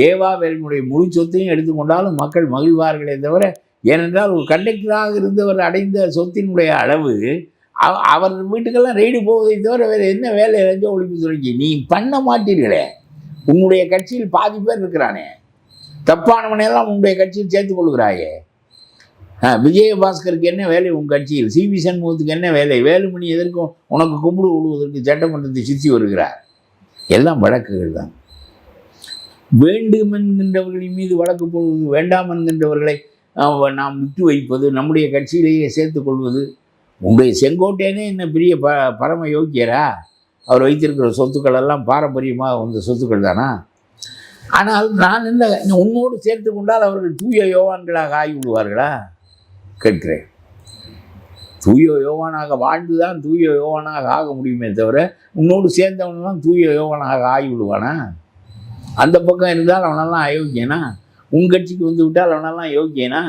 ஏவாவேலினுடைய முழு சொத்தையும் எடுத்துக்கொண்டாலும் மக்கள் மகிழ்வார்களே தவிர, ஏனென்றால் ஒரு கண்டக்டராக இருந்தவர் அடைந்த சொத்தினுடைய அளவு அவர் வீட்டுக்கெல்லாம் ரெய்டு போவதை தவிர வேறு என்ன வேலை லஞ்ச ஒழிப்புத்துறைக்கு நீ பண்ண மாட்டீர்களே. உன்னுடைய கட்சியில் பாதி பேர் இருக்கிறானே, தப்பானவனையெல்லாம் உன்னுடைய கட்சியில் சேர்த்துக் கொள்கிறாயே. விஜயபாஸ்கருக்கு என்ன வேலை உன் கட்சியில்? சிவி சண்முகத்துக்கு என்ன வேலை? வேலுமணி எதற்கும் உனக்கு கும்பிடு விடுவதற்கு சட்டமன்றத்தை சுற்றி வருகிறார். எல்லாம் வழக்குகள் தான். வேண்டும் என்கின்றவர்களின் மீது வழக்கு போடுவது, வேண்டாம் என்கின்றவர்களை நாம் விட்டு வைப்பது, நம்முடைய கட்சியிலேயே சேர்த்துக் கொள்வது. உங்களுடைய செங்கோட்டையனே என்ன பெரிய பரம யோக்கியரா? அவர் வைத்திருக்கிற சொத்துக்கள் எல்லாம் பாரம்பரியமாக வந்த சொத்துக்கள் தானா? ஆனால் நான் என்ன உன்னோடு சேர்த்து கொண்டால் அவர்கள் தூய யோவான்களாக ஆகிவிடுவார்களா கேட்கிறேன். தூய யோவானாக வாழ்ந்துதான் தூய யோவானாக ஆக முடியுமே தவிர, உன்னோடு சேர்ந்தவனெல்லாம் தூய யோவானாக ஆகிவிடுவானா? அந்த பக்கம் இருந்தால் அவனெல்லாம் அயோக்கியனா? உன் கட்சிக்கு வந்து விட்டால் அவனெல்லாம் யோக்கியனா?